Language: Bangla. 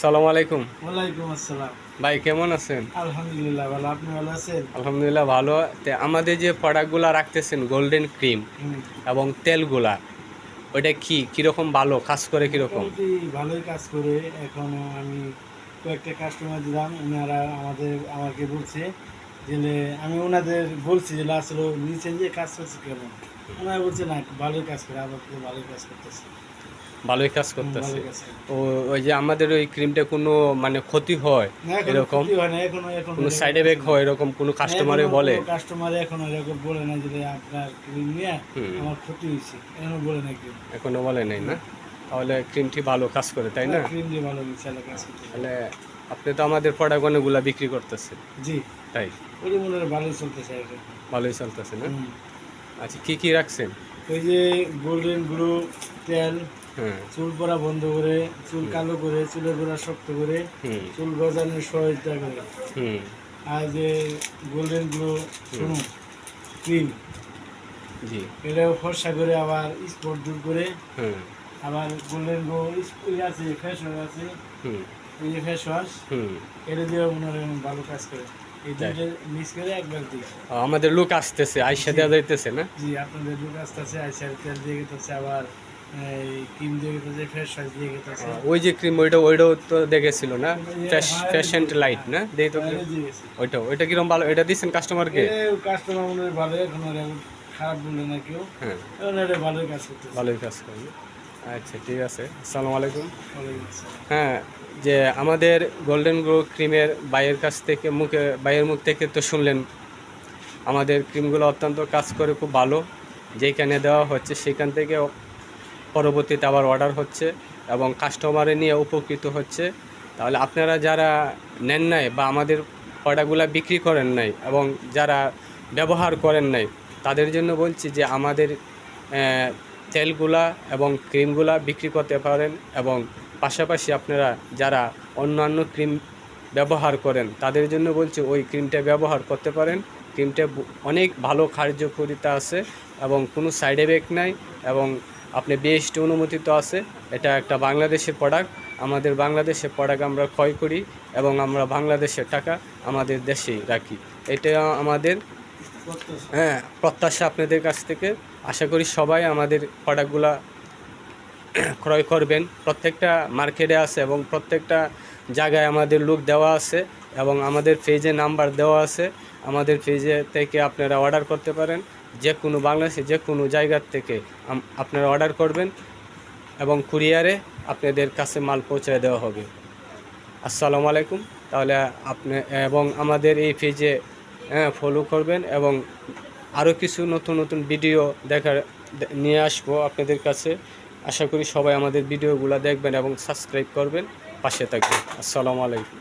আসসালামু আলাইকুম। ওয়ালাইকুম আসসালাম। ভাই কেমন আছেন? আলহামদুলিল্লাহ ভালো। আপনি ভালো আছেন? আলহামদুলিল্লাহ ভালো। আমাদের যে প্রোডাক্টগুলা রাখতেছেন গোল্ডেন ক্রিম হুম। এবং তেলগুলা, ওইটা কিরকম ভালো কাজ করে কিরকম? মোটামুটি ভালোই কাজ করে। এখনো আমি কয়েকটা কাস্টমার দিলাম। ওনারা আমাকে বলছে যে আমি ওনাদের বলছি যে আসলে নিচে যে কাজ করছে কেমন? ওনারা বলছে না ভালোই কাজ করে, আবার তো ভালোই কাজ করতেছে। ভালোই কাজ করতেছে। ভালোই কাজ করে। ও, ওই যে আমাদের ওই ক্রিমটা কোনো মানে ক্ষতি হয় না এখনো এরকম, ক্ষতি হয় না, এখনো কোনো এরকম সাইড কিছু এফেক্ট না। হয় এরকম কোনো কাস্টমারে এখনো বলে? কোনো কাস্টমার এখনো এরকম বলে না যে আপনার ক্রিম নিয়ে হুম, আমার ক্ষতি হয়েছে। এখনো বলে না কেউ। এখনো বলে নাই না? তাহলে ক্রিমটি ভালো কাজ করে, তাই না? ক্রিম দিয়ে ভালো ইনশাআল্লাহ কাজ করতে পারে। তাহলে আপনি তো আমাদের প্রোডাক্ট অনেকগুলা বিক্রি করতেছেন, জি, তাই? ওই মনে হয় ভালোই চলতেছে এখন। ভালোই চলতেছে না? হুম। আচ্ছা, কি কি রাখছেন? ওই যে গোল্ডেন গ্লো তেল, হ্যাঁ। চুল পড়া বন্ধ করে, চুল হুম, কালো করে, চুলের গোড়া শক্ত করে, হুম, চুল গজানোর সহায়তা করে। হুম, আর যে গোল্ডেন গ্লো হুম, শুনুন ক্রিম, জি, এটাও ফর্সা করে আবার স্পট দূর করে, হুম, আবার গোল্ডেন গ্লো আছে ফেস ওয়াশ আছে, হুম, এই যে ফেস ওয়াশ, হুম, এটা দিয়েও মনে হয় ভালো কাজ করে। এই তাই। দুইটা মিক্স করে একবার দিই। আমাদের লোক আসতেছে, আইসা জি দেওয়া যাইতেছে না? জি, আপনাদের লোক আসতেছে, আইসার তেল দিয়ে গেতেছে, আবার এই ক্রিম দিয়ে গেতেছে, ফেস ওয়াশ দিয়ে গেতেছে। ওই যে ক্রিম, ওইটাও তো দেখেছিল না? হ্যাঁ, ফ্যাশন লাইট না দেই তো ক্রিম? হ্যাঁ, দিয়ে গেছে। ওইটা কিরকম ভালো, এটা দিচ্ছেন কাস্টমারকে? এটা কাস্টমার মনে হয় ভালো, এখন আর এখন খারাপ বললে না কেউ। হ্যাঁ, এখন এটা ভালোই কাজ করতেছে। ভালোই কাজ করবে। আচ্ছা, ঠিক আছে। আসসালামু আলাইকুম। ওয়ালাইকুম আসসালাম। হ্যাঁ, যে আমাদের গোল্ডেন গ্লো ক্রিমের বাইয়ের কাছ থেকে বাইয়ের মুখ থেকে তো শুনলেন আমাদের ক্রিমগুলো অত্যন্ত কাজ করে খুব ভালো। যেখানে দেওয়া হচ্ছে সেখান থেকে পরবর্তীতে আবার অর্ডার হচ্ছে এবং কাস্টমারে নিয়ে উপকৃত হচ্ছে। তাহলে আপনারা যারা নেন নাই বা আমাদের প্রোডাক্টগুলো বিক্রি করেন নাই এবং যারা ব্যবহার করেন নাই, তাদের জন্য বলছি যে আমাদের তেলগুলা এবং ক্রিমগুলা বিক্রি করতে পারেন এবং পাশাপাশি আপনারা যারা অন্যান্য ক্রিম ব্যবহার করেন তাদের জন্য বলছি ওই ক্রিমটা ব্যবহার করতে পারেন। ক্রিমটা অনেক ভালো কার্যকারিতা আছে এবং কোনো সাইড এফেক্ট নাই এবং আপনি বিএসটি অনুমোদিত আছে। এটা একটা বাংলাদেশের প্রোডাক্ট। আমাদের বাংলাদেশের প্রোডাক্ট আমরা ক্রয় করি এবং আমরা বাংলাদেশের টাকা আমাদের দেশেই রাখি। এটা আমাদের প্রত্যাশা আপনাদের কাছ থেকে। আশা করি সবাই আমাদের প্রোডাক্টগুলা ক্রয় করবেন। প্রত্যেকটা মার্কেটে আছে এবং প্রত্যেকটা জায়গায় আমাদের লোক দেওয়া আছে এবং আমাদের পেজে নাম্বার দেওয়া আছে। আমাদের পেজে থেকে আপনারা অর্ডার করতে পারেন। যে কোনো বাংলাদেশে যে কোনো জায়গার থেকে আপনারা অর্ডার করবেন এবং কুরিয়ারে আপনাদের কাছে মাল পৌঁছে দেওয়া হবে। আসসালামু আলাইকুম। তাহলে আপনি এবং আমাদের এই পেজে ফলো করবেন এবং আরও কিছু নতুন নতুন ভিডিও নিয়ে আসবো আপনাদের কাছে। আশা করি সবাই আমাদের ভিডিওগুলো দেখবেন এবং সাবস্ক্রাইব করবেন, পাশে থাকবেন। আসসালামু আলাইকুম।